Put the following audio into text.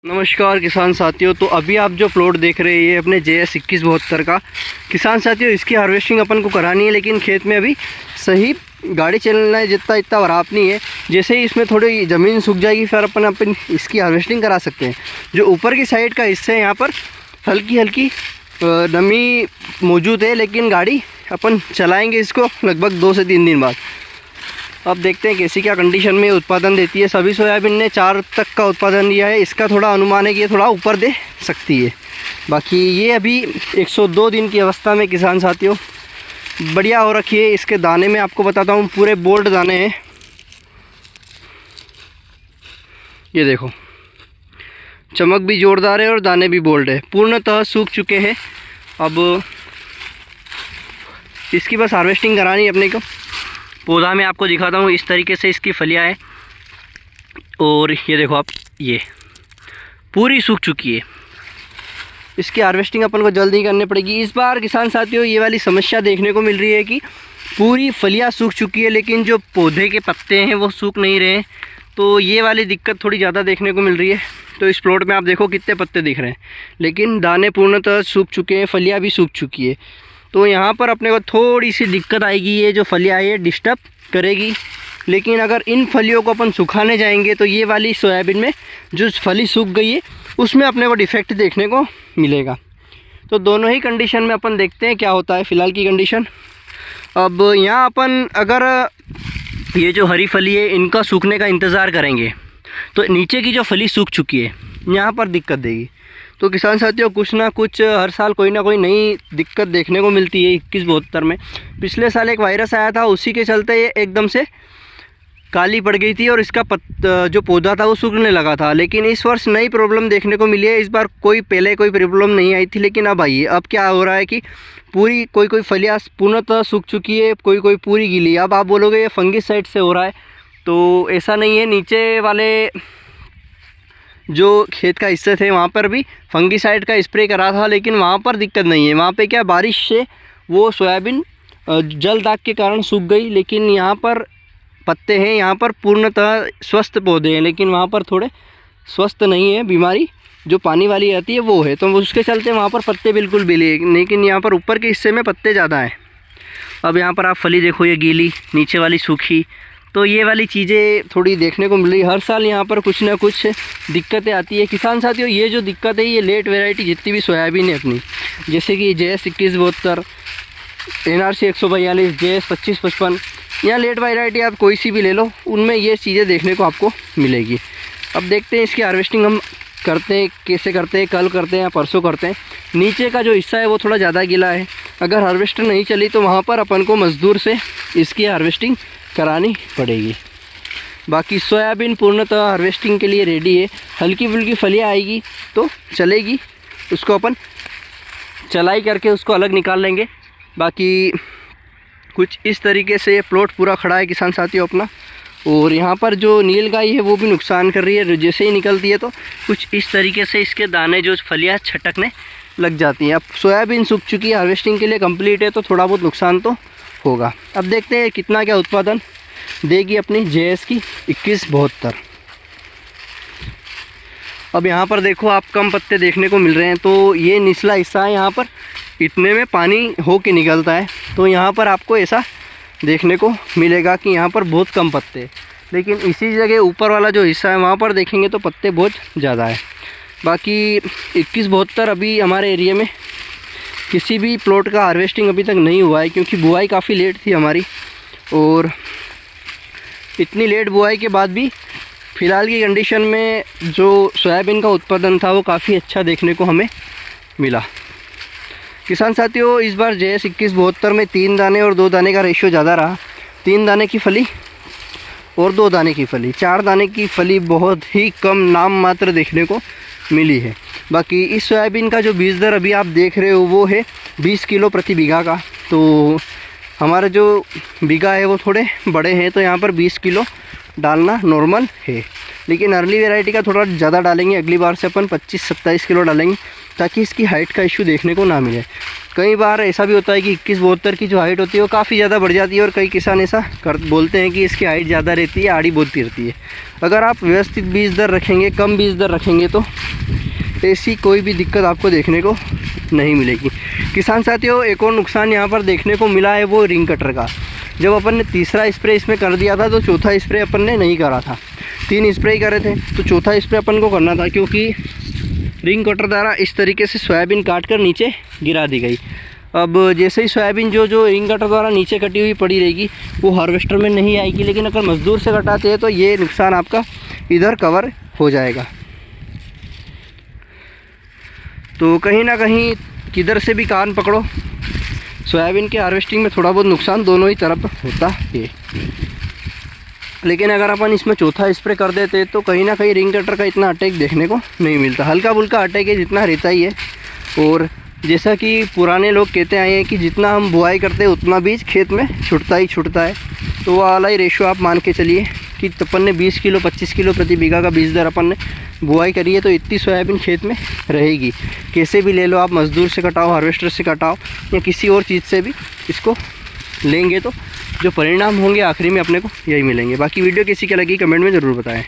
नमस्कार किसान साथियों। तो अभी आप जो प्लॉट देख रहे हैं ये अपने JS 2172 का किसान साथियों, इसकी हार्वेस्टिंग अपन को करानी है, लेकिन खेत में अभी सही गाड़ी चलना है जितना इतना बराबर नहीं है। जैसे ही इसमें थोड़ी ज़मीन सूख जाएगी फिर अपन इसकी हार्वेस्टिंग करा सकते हैं। जो ऊपर की साइड का हिस्सा है यहाँ पर हल्की हल्की नमी मौजूद है, लेकिन गाड़ी अपन चलाएँगे इसको लगभग 2 से 3 दिन बाद। अब देखते हैं कैसी क्या कंडीशन में उत्पादन देती है। सभी सोयाबीन ने 4 तक का उत्पादन दिया है, इसका थोड़ा अनुमान है कि ये थोड़ा ऊपर दे सकती है। बाकी ये अभी 102 दिन की अवस्था में किसान साथियों बढ़िया हो रखी है। इसके दाने में आपको बताता हूँ पूरे बोल्ड दाने हैं, ये देखो चमक भी जोरदार है और दाने भी बोल्ड है, पूर्णतः सूख चुके हैं। अब इसकी बस हार्वेस्टिंग करानी है अपने को। पौधा में आपको दिखाता हूँ, इस तरीके से इसकी फलियाँ हैं और ये देखो आप, ये पूरी सूख चुकी है। इसकी हार्वेस्टिंग अपन को जल्दी करनी पड़ेगी। इस बार किसान साथियों ये वाली समस्या देखने को मिल रही है कि पूरी फलियाँ सूख चुकी है, लेकिन जो पौधे के पत्ते हैं वो सूख नहीं रहे हैं। तो ये वाली दिक्कत थोड़ी ज़्यादा देखने को मिल रही है। तो इस प्लॉट में आप देखो कितने पत्ते दिख रहे हैं, लेकिन दाने पूर्णतः सूख चुके हैं, फलियाँ भी सूख चुकी है। तो यहाँ पर अपने को थोड़ी सी दिक्कत आएगी, ये जो फलियाँ है डिस्टर्ब करेगी। लेकिन अगर इन फलियों को अपन सुखाने जाएंगे तो ये वाली सोयाबीन में जो फली सूख गई है उसमें अपने को डिफेक्ट देखने को मिलेगा। तो दोनों ही कंडीशन में अपन देखते हैं क्या होता है फ़िलहाल की कंडीशन। अब यहाँ अपन अगर ये जो हरी फली है इनका सूखने का इंतज़ार करेंगे तो नीचे की जो फली सूख चुकी है यहाँ पर दिक्कत देगी। तो किसान साथियों कुछ ना कुछ हर साल कोई ना कोई नई दिक्कत देखने को मिलती है। 2172 में पिछले साल एक वायरस आया था, उसी के चलते ये एकदम से काली पड़ गई थी और इसका जो पौधा था वो सूखने लगा था। लेकिन इस वर्ष नई प्रॉब्लम देखने को मिली है। इस बार पहले कोई प्रॉब्लम नहीं आई थी, लेकिन अब आई है। अब क्या हो रहा है कि पूरी कोई फलियाँ पूर्णतः सूख चुकी है, कोई पूरी गीली। अब आप बोलोगे ये फंगिसाइड से हो रहा है, तो ऐसा नहीं है। नीचे वाले जो खेत का हिस्से थे वहाँ पर भी फंगिसाइड का स्प्रे करा था, लेकिन वहाँ पर दिक्कत नहीं है। वहाँ पे क्या बारिश से वो सोयाबीन जल दाग के कारण सूख गई, लेकिन यहाँ पर पत्ते हैं, यहाँ पर पूर्णतः स्वस्थ पौधे हैं, लेकिन वहाँ पर थोड़े स्वस्थ नहीं है। बीमारी जो पानी वाली आती है वो है, तो उसके चलते वहाँ पर पत्ते बिल्कुल भी है, लेकिन यहाँ पर ऊपर के हिस्से में पत्ते ज़्यादा हैं। अब यहाँ पर आप फली देखो, ये गीली, नीचे वाली सूखी। तो ये वाली चीज़ें थोड़ी देखने को मिल रही है। हर साल यहाँ पर कुछ ना कुछ दिक्कतें आती है किसान साथियों। ये जो दिक्कत है ये लेट वैरायटी जितनी भी सोयाबीन है अपनी, जैसे कि JS 2172, NRC 142, JS 2555, या लेट वैरायटी आप कोई सी भी ले लो, उनमें ये चीज़ें देखने को आपको मिलेगी। अब देखते हैं इसकी हार्वेस्टिंग हम करते हैं कैसे करते हैं, कल करते हैं या परसों करते हैं। नीचे का जो हिस्सा है वो थोड़ा ज़्यादा गीला है, अगर हार्वेस्टर नहीं चली तो वहाँ पर अपन को मज़दूर से इसकी हार्वेस्टिंग करानी पड़ेगी। बाकी सोयाबीन पूर्णतः हार्वेस्टिंग के लिए रेडी है। हल्की फुल्की फलियाँ आएगी तो चलेगी, उसको अपन चलाई करके उसको अलग निकाल लेंगे। बाकी कुछ इस तरीके से ये प्लॉट पूरा खड़ा है किसान साथियों अपना। और यहाँ पर जो नीलगाई है वो भी नुकसान कर रही है, जैसे ही निकलती है तो कुछ इस तरीके से इसके दाने जो फलियाँ छटकने लग जाती हैं। अब सोयाबीन सूख चुकी है, हार्वेस्टिंग के लिए कंप्लीट है, तो थोड़ा बहुत नुकसान तो होगा। अब देखते हैं कितना क्या उत्पादन देगी अपनी JS की 2172। अब यहाँ पर देखो आप कम पत्ते देखने को मिल रहे हैं, तो ये निचला हिस्सा है, यहाँ पर इतने में पानी हो के निकलता है। तो यहाँ पर आपको ऐसा देखने को मिलेगा कि यहाँ पर बहुत कम पत्ते, लेकिन इसी जगह ऊपर वाला जो हिस्सा है वहाँ पर देखेंगे तो पत्ते बहुत ज़्यादा है। बाकी 2172 अभी हमारे एरिया में किसी भी प्लॉट का हार्वेस्टिंग अभी तक नहीं हुआ है, क्योंकि बुआई काफ़ी लेट थी हमारी। और इतनी लेट बुआई के बाद भी फ़िलहाल की कंडीशन में जो सोयाबीन का उत्पादन था वो काफ़ी अच्छा देखने को हमें मिला। किसान साथियों इस बार JS 2172 में 3 दाने और 2 दाने का रेशियो ज़्यादा रहा। 3 दाने की फली और 2 दाने की फली, 4 दाने की फली बहुत ही कम नाम मात्र देखने को मिली है। बाकी इस सोयाबीन का जो बीज दर अभी आप देख रहे हो वो है 20 किलो प्रति बीघा का। तो हमारे जो बीघा है वो थोड़े बड़े हैं, तो यहाँ पर 20 किलो डालना नॉर्मल है। लेकिन अर्ली वैरायटी का थोड़ा ज़्यादा डालेंगे, अगली बार से अपन 25-27 किलो डालेंगे, ताकि इसकी हाइट का इशू देखने को ना मिले। कई बार ऐसा भी होता है कि 21-72 की जो हाइट होती है वो काफ़ी ज़्यादा बढ़ जाती है और कई किसान ऐसा बोलते हैं कि इसकी हाइट ज़्यादा रहती है, आड़ी बहुत गिरती है। अगर आप व्यवस्थित बीज दर रखेंगे, कम बीज दर रखेंगे तो ऐसी कोई भी दिक्कत आपको देखने को नहीं मिलेगी। किसान साथियों, एक और नुकसान यहाँ पर देखने को मिला है वो रिंग कटर का। जब अपन ने तीसरा स्प्रे इसमें कर दिया था तो चौथा स्प्रे अपन ने नहीं करा था। 3 स्प्रे करे थे तो चौथा स्प्रे अपन को करना था, क्योंकि रिंग कटर द्वारा इस तरीके से सोयाबीन काट कर नीचे गिरा दी गई। अब जैसे ही सोयाबीन जो रिंग कटर द्वारा नीचे कटी हुई पड़ी रहेगी वो हार्वेस्टर में नहीं आएगी, लेकिन अगर मज़दूर से कटाते हैं तो ये नुकसान आपका इधर कवर हो जाएगा। तो कहीं ना कहीं किधर से भी कान पकड़ो, सोयाबीन के हार्वेस्टिंग में थोड़ा बहुत नुकसान दोनों ही तरफ होता है। लेकिन अगर अपन इसमें चौथा स्प्रे कर देते तो कहीं ना कहीं रिंग कटर का इतना अटैक देखने को नहीं मिलता। हल्का फुल्का अटैक है, जितना रहता ही है। और जैसा कि पुराने लोग कहते आए हैं कि जितना हम बुआई करते हैं उतना बीज खेत में छुटता ही छुटता है। तो वो वाला ही रेशो आप मान के चलिए कि अपन ने 20 किलो 25 किलो प्रति बीघा का बीज दर अपन ने बुआई करी है तो इतनी सोयाबीन खेत में रहेगी। कैसे भी ले लो आप, मज़दूर से कटाओ, हार्वेस्टर से कटाओ या किसी और चीज़ से भी इसको लेंगे तो जो परिणाम होंगे आखिरी में अपने को यही मिलेंगे। बाकी वीडियो किसी क्या लगी कमेंट में ज़रूर बताएं।